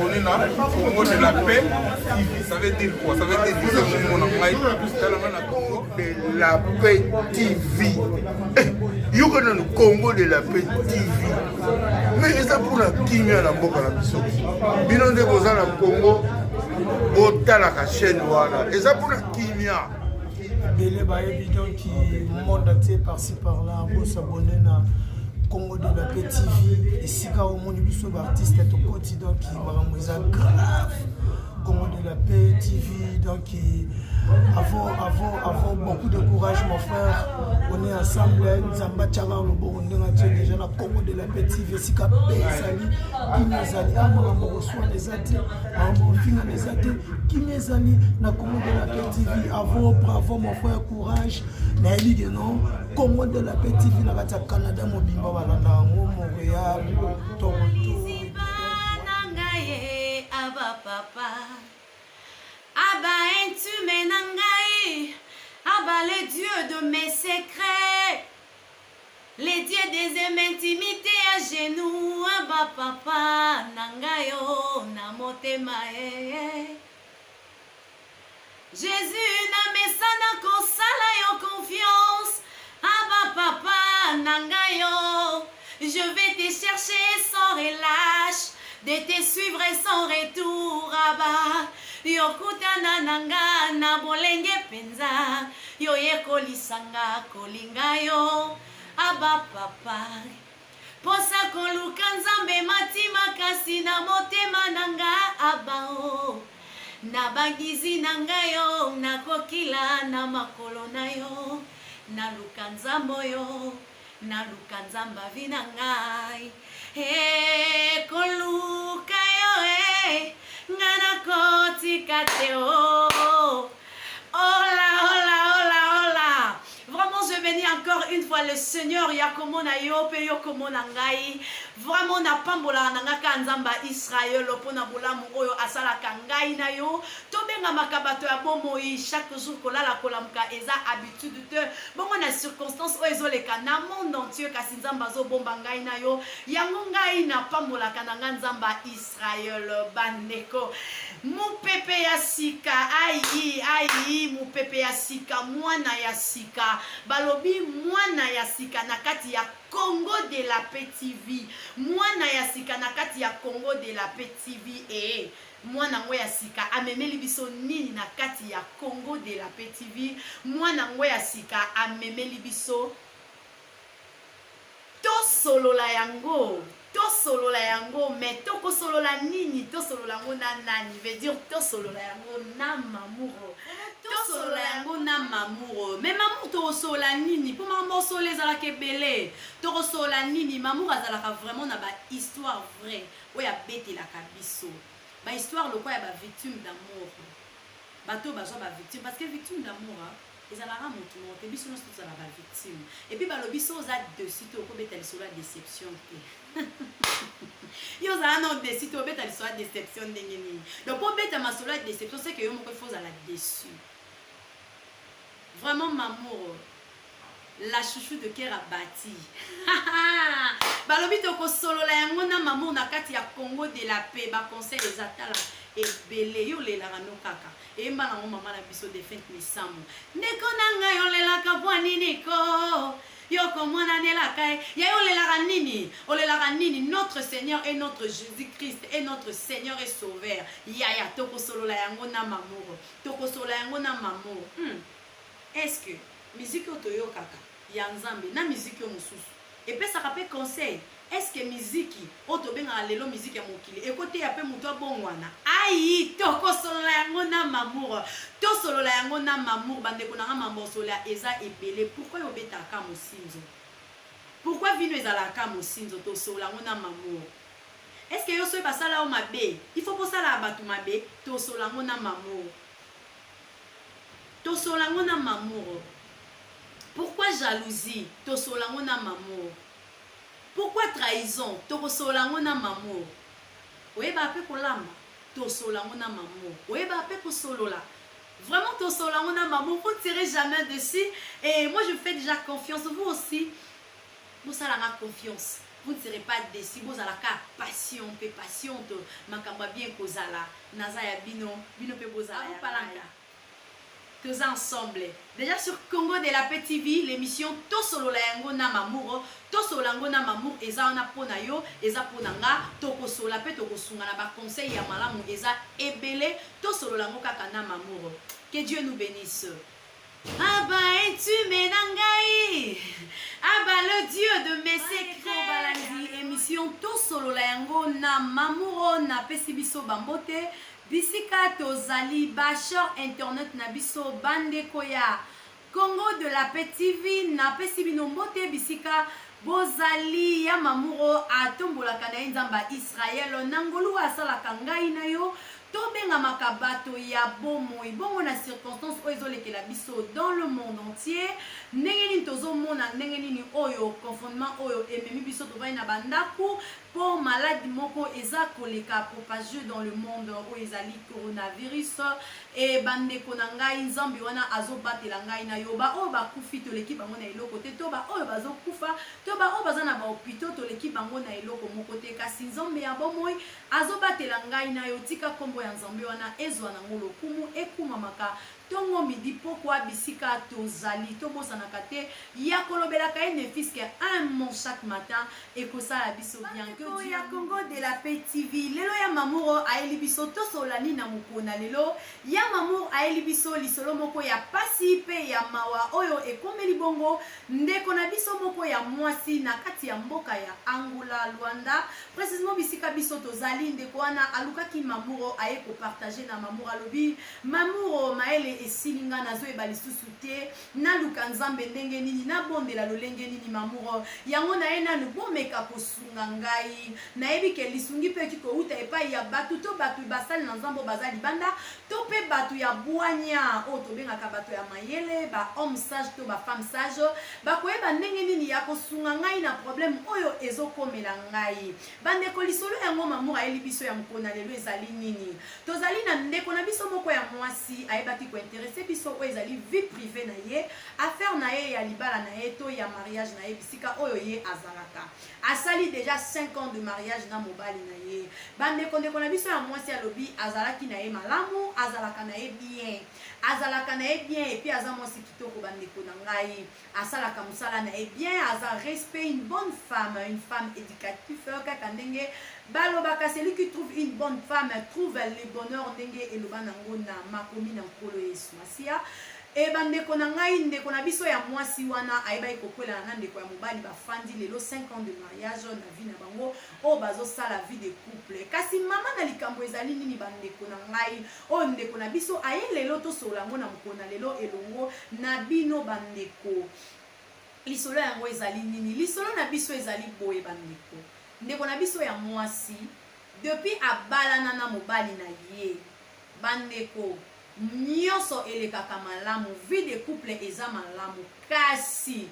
s'abonner à Congo de la paix TV. Ça veut dire quoi? Ça veut dire que c'est mon Congo de la paix TV. Yoka dans le Congo de la paix TV. Mais c'est pour la kimia na mboka na biso. Bino nde boza na Congo botala ka chaîne wana. Et ça pour la kimia. Bele ba évident qui monde entier par-ci par-là pour s'abonner na Congo de la paix TV. Et si quand on dit biso artiste est au quotidien qui va grave. Congo de la paix TV, donc avant beaucoup de courage mon frère, on est ensemble, Nzamba Tchava le bon, on est déjà dans Congo de la paix TV, si ka paix sali, qui mes amis, on reçoit des athées, on finit des athées, qui mes amis dans Congo de la paix TV, avant bravo mon frère courage, mais il dit non, Congo de la paix TV, dans le Canada, mon bimba, Walanda, Montréal, Toronto. Abba papa, Abba intume nangai, Abba le Dieu de mes secrets, les dieux des intimités à genoux, Abba papa, nangayo na motema Jésus na mesana kosala yo confiance, Abba papa, nangayo, je vais te chercher sans relâche. De te suivre sans retour, Abba. Yokutana nanga na bolenge penza. Yo ye kolisanga kolinga yo. Abba papa. Posa koluka nzambe matima kasi na motema nanga Abba o. Na bagizi nanga yo na kokila na makolo na yo. Na luka nzambo yo. Na luka nzamba vina ngai. Koluka yo ngana kotika teo. Hola, hola, hola, hola. Vraiment, je bénis encore une fois le Seigneur. Yakomo na yo, pe yokomo na ngai. Vraiment, na pambola na ngaka nzamba Israël. Pona bolamu oyo asala kangai na yo. Tobenga makabato ya bomoi chaque jour kolala kolamuka eza habitude te. Bongo na circonstance oyo ezoleka na monde entier kasi nzamba zo bomba ngai na yo. Yango ngai na pambola kananga nzamba Israël bandeko. Mupepe ya sika ai mupepe ya sika mwana ya sika balobi mwana ya sika na kati ya Congo de la paix TV mwana ya sika na kati ya Congo de la paix TV mwana ngo ya sika amemeli biso nini na kati ya Congo de la paix TV mwana ngo ya sika amemeli biso to solola yango mais toko solola nini to solola yango na nani veut dire to solola yango na mamuro to solola yango na mamuro mais mamour to solola nini pour maman solola ezala kebele to solola nini mamour azalaka vraiment na ba histoire vraie oya betelaka biso ba histoire lokwa ya ba victime d'amour bato bazwa ba victime parce que victime d'amour ezalaka motu mote biso nyonso tozala ba victime et puis balobi so oza dessus to okobeta lisolo ya déception te yo ozala na dessus to obeta lisolo ya déception ndenge nini donc po obeta masolo ya déception c'est que yo moko ifo ozala déçu vraiment mamour la chouchou de cœur a bâti balobi tokosolola yango na mamour na kati ya Congo de la paix baconseil ezatala ebele yo lelaka no kaka eyemba nango mama na biso defente misamu ndeko na ngai olelaka mpo nini ko yoko mwana nelaka ya olelaka nini notre Seigneur et notre Jésus-Christ et notre Seigneur et Sauveur yaya tokosolola yango na mamour tokosolola yango na mamour est-ce que musique otoyokaka ya nzambe na musique yo mosusu epesaka pe conseil est-ce que musique otobenga lelo musique ya mokili ekote ya pe muto abongwana ai tokosolola yango na mamour tosolola yango na mamour bandeko nanga mamosolola eza ebele pourquoi yobetaka mosinzo pourquoi vino ezalaka mosinzo tosolola yango na mamour est-ce que yo soki basala o mabe il faut posala bato mabe tosolola yango na mamour tosolola yango na mamour. Pourquoi jalousie? Tosolango na mamour. Pourquoi trahison? Tosolango na mamour. Oyeba ape kolamba. Tosolango na mamour. Oyeba ape kosolola. Vraiment tosolango na mamour. Vous ne tirez jamais dessus. Et moi je fais déjà confiance. Vous aussi. Vous salanga confiance. vous ne serez pas déçus. Vous allez faire passion, makamba bien kozala. Naza ya bino pe bozala ya palanga. Tous ensemble. Déjà sur Congo de la Paix TV, l'émission Tosolo la yango na mamuro, Tosolo lango na mamour eza na pona yo, eza pona nga, toko la pe toko sunga na ba conseil ya malamu eza ebele, Tosolo lango kaka na mamuro. Que Dieu nous bénisse. Abba es-tu menangai? Abba le Dieu de mes secrets. Balandi émission Tosolo la yango na mamuro na pesibiso bambote. Bisika tozali bachor internet na biso bandeko ya Congo de la Paix TV na pesi bino mbote bisika bozali ya mamuro atombolaka na nzamba Israel nangolu asalaka ngai na yo tobenga makabato ya bomoi bongo na circonstance oyo ezolekela biso dans le monde entier ndenge nini tozomona ndenge nini oyo confinement oyo ememi biso tovai na bandaku po maladie moko eza koleka propagé dans le monde oyo ezali coronavirus e bandeko na ngai nzambe wana azobatela ngai na yo ba oyo bakufi toleki bango na eloko te to ba oyo bazokufa to ba oyo baza na bahopitau toleki bango na eloko moko te kasi nzambe ya bomoi azobatela ngai na yo tika kombo ya nzambe wana ezwa nango lokumu ekumamaka tongo midi pokwa bisika tozali tobosanaka te ya kolobelaka ye ne fiske un mot chaque matin ekosala biso bien que ya Congo de la Paix TV lelo ya mamuro aeli biso tosolani na mokona lelo ya mamuro aeli biso lisolo moko ya pasi pe ya mawa oyo ekomeli bongo ndeko na biso moko ya mwasi na kati ya mboka ya Angola Luanda précisément bisika biso tozali ndeko wana alukaki mamuro aye ko partager na mamuro alobi mamuro maele esilinga nazoyeba lisusu te naluka nzambe ndenge nini nabondela lolenge nini mamuro yango na ye nanu bomeka kosunga ngai nayebi ke lisungi mpe kikouta epai ya batu to batu basali na nzambo baza libanda to mpe batu ya bwanya oyo tobengaka bato ya mayele ba homme sage to ba femme sage bakoyeba ndenge nini ya kosunga ngai na problème oyo ezokomela ngai bandeko lisolo yango mamuro ayeli biso ya mokona lelo ezali nini tozali na ndeko na biso moko ya mwasi ayebaki kointeresse biso oyo ezali vie privée na ye affaire na ye ya libala na ye to ya mariage na ye bisika oyo ye azalaka asali déjà 5 ans de mariage na mobali na ye bandeko ndeko na biso ya mwasi alobi azalaki na ye malamu azalaka na ye bien et puis aza mwasi kitoko bandeko na ngai asalaka mosala na ye bien aza respect une bonne femme éducative kaka ndenge balobaka celui qui trouve une bonne femme trouve le bonheur ndenge eloba nango na makomi na nkolo Yesu Masia e bandeko na ngai ndeko na biso ya mwasi wana ayebaki kokwelana na ndeko ya mobali bafandi lelo 5 ans de mariage na vie na bango oyo bazosala vie de couple kasi mama na likambo ezali nini bandeko na ngai oyo ndeko na biso aye lelo tosola yango na mokona lelo elongo na bino bandeko lisolo yango ezali nini lisolo na biso ezali boye bandeko ndeko na biso ya mwasi depuis abalana na mobali na ye bandeko nyonso elekaka malamu vie de couple eza malamu kasi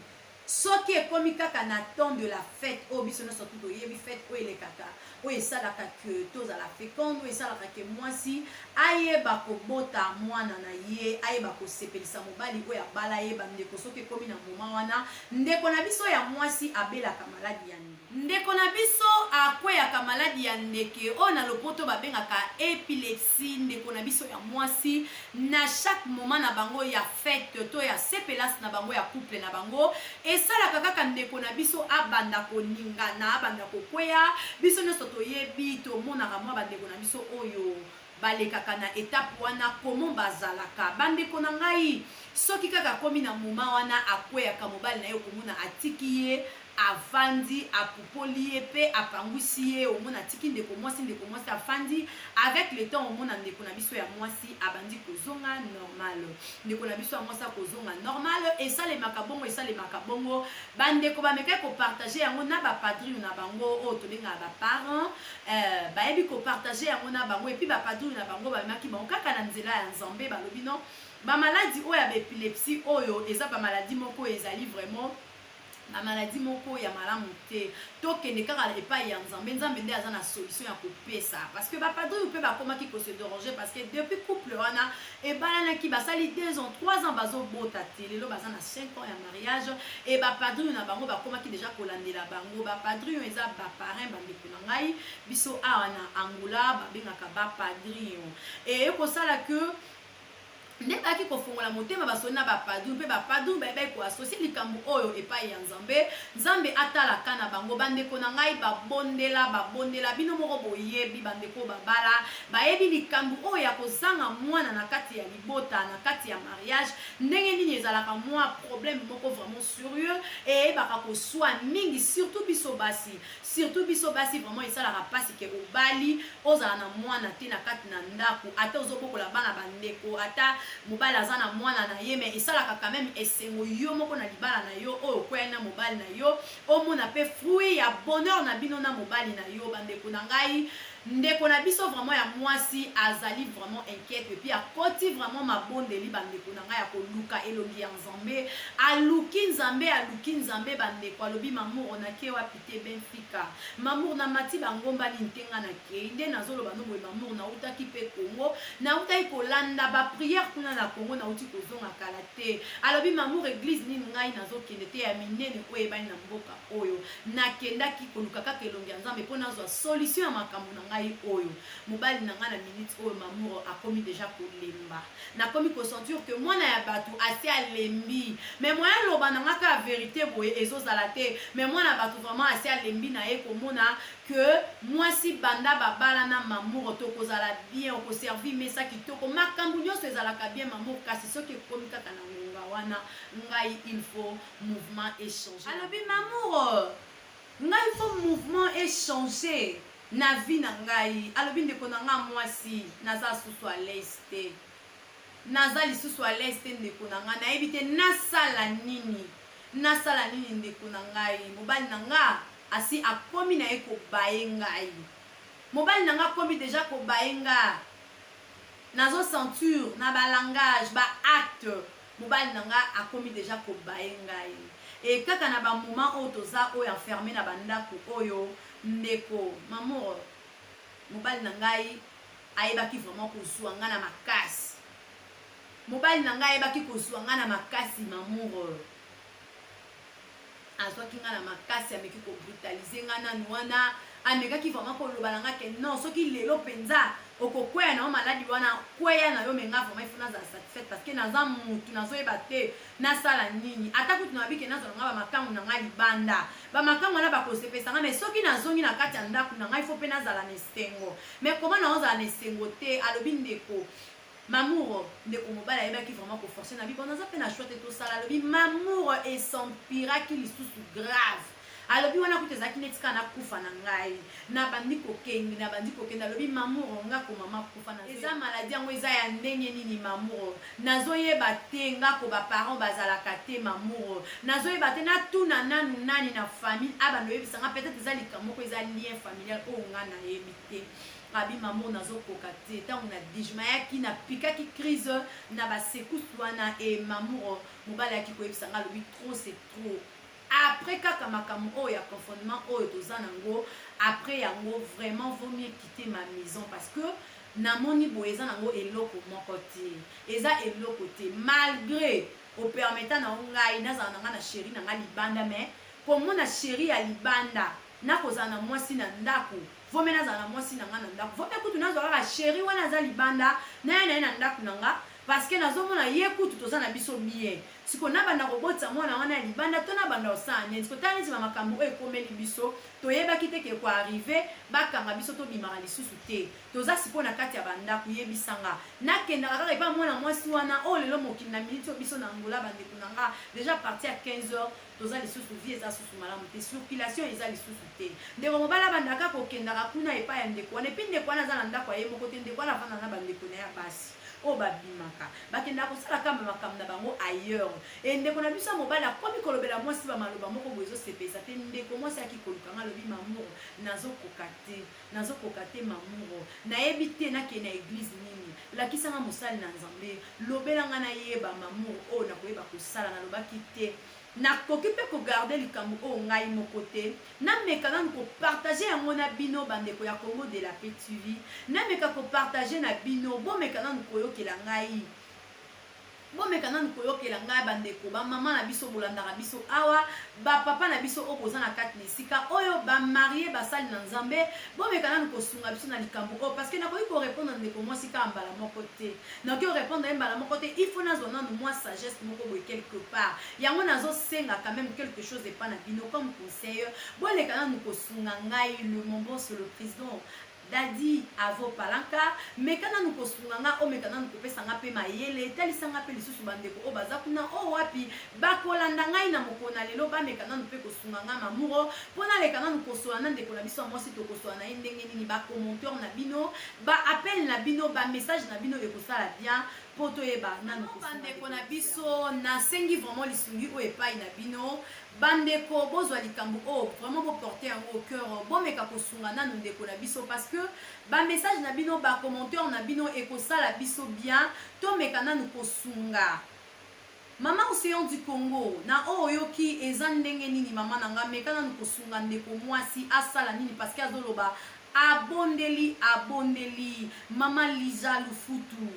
soki ekomi kaka na temps de la fête oyo biso nyonso tu toyebi fête oyo elekaka oyo esalaka ke tozala féconde oyo esalaka ke mwasi ayeba kobota mwana na ye ayeba kosepelisa mobali oyo abala ye bandeko soki ekomi na moma wana ndeko na biso ya mwasi abelaka maladi ya ndeko na biso akweyaka maladi ya ndeke oyo na lopoto babengaka épilepsie ndeko na biso ya mwasi na chaque moment na bango ya fête to ya sepelasi na bango ya couple na bango esalaka kaka ndeko na biso abanda koningana abanda kokweya biso nyonso toyebi tomonaka mwa bandeko na biso oyo balekaka na étape wana komo bazalaka bandeko na ngai soki kaka komi na moma wana akweyaka mobali na ye okomona atiki ye avandi apupoli ye pe apangwisi ye omona atiki ndeko mwasi afandi avec le temps omona ndeko na biso ya mwasi abandi kozonga normal ndeko na biso ya mwasi akozonga normal esalemaka bongo bandeko bameka kopartage yango na bapadrine na bango oyo tobengaka baparent bayebi kopartage yango na bango epuis bapadrine na bango bamemaki bango kaka na nzela ya nzambe balobi non bamaladi oyo ya baepilepsie oyo eza bamaladi moko ezali vraiment a maladie moko ya malamu te tokende kaka epai ya nzambe nzambe nde aza na solution ya kopesa parce que bapadri mpe bakomaki kose déranger parce que depuis couple wana ebalanaki basali 2 ans 3 ans bazobota te lelo baza na 5 ans ya mariage e bapadri na bango bakomaki déjà kolandela bango bapadri eza baparin bandeko na ngai biso awa na Angola babengaka bapadri e ekosala que nde baki kofongola motema basoni na bapadri mpe bapadri bayebai koasocie likambo oyo epai ya nzambe nzambe atalaka na bango bandeko na ngai babondela bino moko boyebi bandeko babala bayebi likambo oyo ya kozanga mwana na kati ya libota na kati ya mariage ndenge nini ezalaka mwa problème moko vraiment sérieux eyebaka koswa mingi surtout biso basi vraiment esalaka mpasi ke obali ozala na mwana te na kati na ndako ata ozobokola bana bandeko ata mobali aza na mwana na ye mais esalaka quand même esengo yo moko na libala na yo oyo okwei na mobali na yo omona mpe fruit ya bonheur na bino na mobali na yo bandeko na ngai ndeko na biso vraiment ya mwasi azali vraiment inquiète et puis akoti vraiment mabondeli bandeko na ngai ya koluka elongi ya nzambe aluki nzambe bandeko alobi mamour onake wapi te benfika mamour na mati bangomba ni ntenga na kei nde nazoloba no boye mamour nautaki mpe Congo nautaki kolanda baprière kuna na Congo nauti kozonga kala te alobi mamour église nini ngai nazokende te ya minene oyo ebani na mboka oyo nakendaki koluka kaka elongi ya nzambe mpo nazwa solution ya makambo na ngai oyo mobali na ngai na minute oyo mamour akomi déjà kolemba nakomi kosentir que mwana ya bato asi alembi mais moya loba na ngaka ya vérité boye ezozala te mais mwana bato vraiment asi alembi na ye komona que mwasi banda babala na mamour tokozala bien okoservi mesa kitoko makambo nyonso ezalaka bien mamour kasi soki ekomi kaka na ngonga wana ngai il faut mouvement échanger alobi mamour ngai il faut mouvement échanger na vie na ngai alobi ndeko na nga mwasi naza susu à l'aise te naza lisusu à l'aise te ndeko na nga nayebi te nasala nini ndeko na ngai mobali na nga asi akomi na ye kobaye ngai mobali na nga akomi déjà kobaye nga nazo senture na balangage baacte mobali na nga akomi déjà kobaye ngai e kaka na bamoment oyo toza oyo enfermé na bandako oyo ndeko mamour mobali na ngai ayebaki vraiment kozwa nga na makasi mobali na ngai ayebaki kozwa nga na makasi mamour azwaki nga na makasi ameki kobrutalize nga nanu wana amekaki vraiment koloba na nga ke non soki lelo mpenza okokweya na yo maladi wana kweya na yo menga vraiment ifo nazala satisfaite parce que naza mutu nazoyeba te nasala nini ata kutu na bike nazala nga bamakangu na ngai libanda bamakangu wana bakosepesa nga mais soki nazongi na kati ya ndako na ngai ifo mpe nazala na esengo mais koma na ozala na esengo te alobi ndeko mamour ndeko mobali ayebaki vraiment koforce na biko naza mpe na choix te tosala alobi mamour esampiraki lisusu grave alobi wana kutu ezalaki neti kaka nakufa na ngai nabandi kokende alobi mamour ngako mama kufa na eza maladi yango eza ya ndenge nini mamour nazoyeba te ngako baparent bazalaka te mamour nazoyeba te natuna nanu nani na famille abando oyebisanga peut-être eza likambo moko eza lien familial oyo nga nayebi te abi mamour nazokoka te ntango na dijma yaki napikaki crise na basekuse wana e mamour mobali yaki koyebisanga alobi trop c'est trop après kaka makambo oyo ya confondement oyo toza nango après yango vraiment vaut mieux quitter ma maison parce que namoni boye eza nango eloko moko te eza eloko te malgré opermeta na ngai nazala na nga na chéri na nga libanda mais komona chéri ya libanda nakozala na mwasi na ndako vome nazala na mwasi na nga na ndako vome kutu nazwa kaka chéri wana aza libanda naye na ye na ndako na nga parce que nazomona ye kutu toza na biso bien siko nabanda kobotisa mwana wana ya libanda to nabanda osala nini siko tala neti bamakambo oyo ekomeli biso toyebaki te ke koarrive bakanga biso tobimaka lisusu te toza siko na kati ya bandako yebisanga nakendaka kaka epa mwana mwasi wana oyo lelo mokili na miniti oyo biso na ngola bandeko na nga déjà parti ya 15 heures toza lisusu vie eza susu malamu te circulation eza lisusu te ndeko mobali abandaka kokendaka kuna epai ya ndeko wana epi ndeko wana aza na ndako ya ye moko te ndeko wana avanda na bandeko na ya basi oyo babimaka bakendaka kosala kamba makambo na bango ailleurs e ndeko na biso ya mobali akomi kolobela mwasi bamaloba moko boye ezosepesa te ndeko mwasi aki kolukanga alobi mamour nazokoka te mamour nayebi te nakende na eglise nini lakisanga mosali na nzambe lobelanga nayeba mamour oyo nakoyeba kosala nalobaki te nakoki mpe kogarde likambo oyo ngai moko te nameka nanu kopartage yango na bino bandeko ya Congo de la Paix TV nameka kopartage na bino bomeka nanu koyokela ngai bandeko bamama na biso bolandaka biso awa bapapa na biso oyo koza na kati na esika oyo bamarie basali na nzambe bomeka nanu kosunga biso na likambo oyo parce que nakoki korépondre ndeko mwasi kaka mbala moko te nakoki korépondre ye mbala moko te il faut nazwa nanu mwa sagesse moko boye quelque part yango nazosenga quand même quelque chose epa na bino comme conseil boleka nanu kosunga ngai le mombos le président Dadi avo palanka mekana nuko sunganga o mekana nuko pesanga pe mayele talisanga pe lisusu bandeko o bazakuna o wapi bakolanda ngai na mokona lelo ba mekana nupe ko sunganga mamuro pona lekana nuko soana ndeko na biso mwasi to ko soana ndenge nini ba commentaire na bino ba appel na bino ba message na bino ekosala bien poto yeba nanu ko bandeko na biso na sengi vraiment lisungi o epai na bino bandeko bozwa likambo o vraiment bo porter yango au cœur bomeka kosunga nanu ndeko na biso parce que ba message na bino ba commentaire na bino ekosala biso bien to meka nanu kosunga mama océan du Congo na oyoki eza ndenge nini mama nanga meka nanu kosunga ndeko mwasi asala nini parce que azoloba abondeli mama Liza Lufutu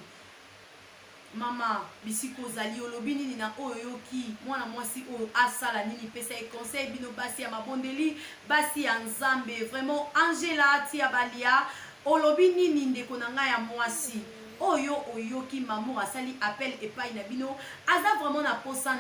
mama bisiko zali olobi nini na oyoki mwana mwasi oyo asala nini pesa e conseil bino basi ya mabondeli basi ya nzambe vraiment Angela tia balia olobi nini ndeko na ngai ya mwasi oyo oyoki mamour asali appel epai na bino aza vraiment na posa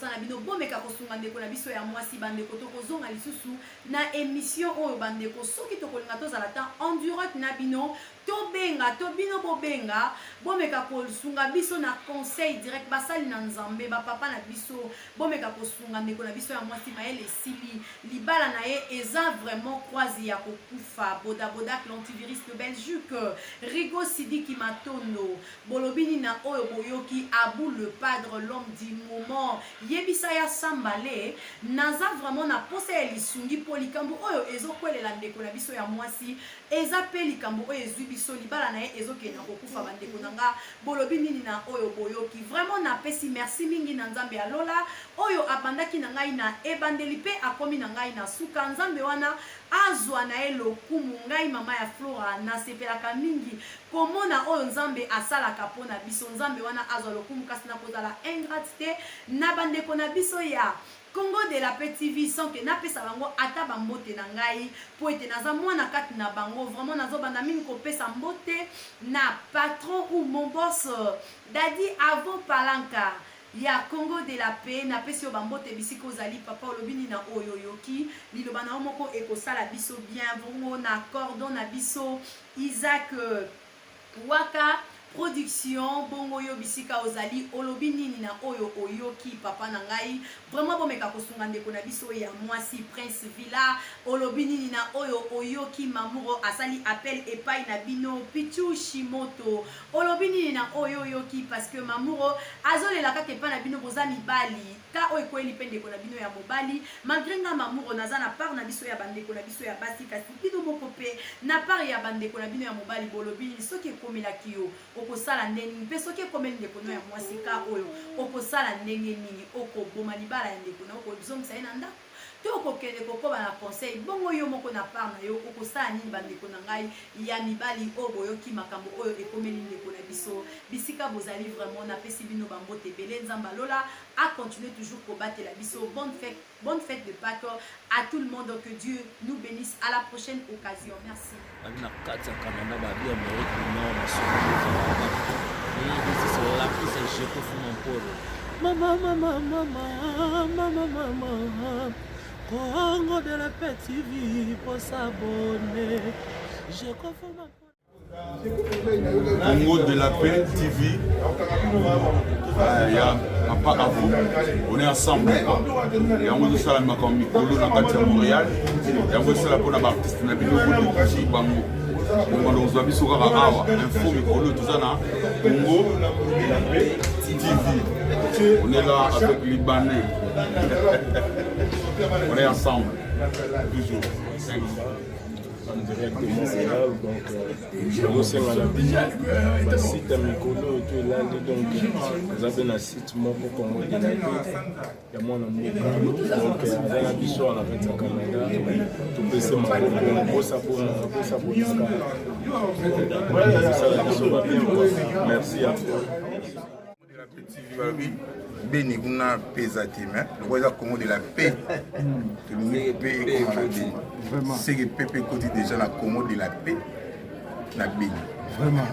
na bino bomeka kosunga ndeko na biso ya mwasi bandeko tokozonga lisusu na émission oyo bandeko soki tokolinga tozala ta en direct na bino tobenga to bino bobenga bomeka kosunga biso na conseil direct basali na nzambe bapapa na biso bomeka kosunga ndeko na biso ya mwasi mayele esili libala na ye eza vraiment croisi ya kokufa bodaboda l'antivirus de Belgique Rigo Sidiki Matondo bolobini na oyo boyoki Abou le padre l'homme du moment yebisa ya sambale naza vraiment na posa ya lisungi po likambo oyo ezokwelela ndeko na biso ya mwasi eza pe likambo oyo ezwi biso libala na ye ezokenda kokufa bandeko nanga bolobi nini na oyo boyoki vraiment na pesi merci mingi na nzambe alola oyo abandaki na ngai na ebandeli pe akomi na ngai na suka nzambe wana azwa na ye lokumu ngai mama ya Flora nasepelaka mingi komona oyo nzambe asalaka pona biso nzambe wana azwa lokumu kasi na kozala ingratité na bandeko na biso ya Congo de la Paix TV sans que napesa bango ata bambote na ngai po ete naza mwana kati na bango vraiment nazobanda mingi kopesa mbote na patron ou mon boss Dadi Avo Palanka ya Congo de la Paix na pesi yo bambote bisiko zali papa olobini na oyoyoki liloba na moko ekosala biso bien bongo na cordon na biso Isaac Waka production bongo yo bisika ozali olobi nini na oyo oyoki papa na ngai vraiment bomeka kosunga ndeko na biso ya mwasi Prince Villa olobi nini na oyo oyoki mamuro asali appel epai na bino Pichu Shimoto olobi nini na oyo oyoki parce que mamuro azolela kaka epai na bino boza mibali ka oyo kweli pe ndeko na bino ya mobali malgré nga mamuro naza na part na biso ya bandeko na biso ya basi kasi bino moko pe na part ya bandeko na bino ya mobali bolobi soki ekomelaki yo okosala ndenge mpe soki ekomeli ndeko no ya mwasi ka oyo okosala ndenge nini okoboma libala ya ndeko na okozongisa ye na ndako to okokende kokoba na conseil bongo yo moko na part na yo okosala nini bandeko na ngai ya mibali oyo boyoki makambo oyo ekomeli ndeko na biso bisika bozali vraiment napesi bino bambote ebele nzambe alola a continuer toujours kobatela biso bonne fête de Pâques à tout le monde que Dieu nous bénisse à la prochaine occasion merci na kati ya Canada babi Amérique du Nord na sud la prise je peux faire mon polo mama Congo de la Paix TV pour s'abonner je confonds ma Congo de la Paix TV, il y a Papa Avou, on est ensemble. Il y a un salam comme Mikolo dans le Montréal, il y a un salam pour l'artiste dans le Bango. On doit bien sur Awa, info Mikolo, tout ça là. Congo de la Paix TV, on est là avec les Libanais. On est ensemble, toujours. en direct de Montréal. Donc, nous sommes à la site à Mikolo et tout là. Donc, nous avons un site pour Congo de la paix. Il y a mon amour. Donc, dans la bichon, on a fait au Canada. Tout peut se marier. Merci à toi. Béni, vous avez pesé, mais le roi Congo de la paix. C'est que Pépé côté déjà la Congo de la paix. La Béni. Vraiment.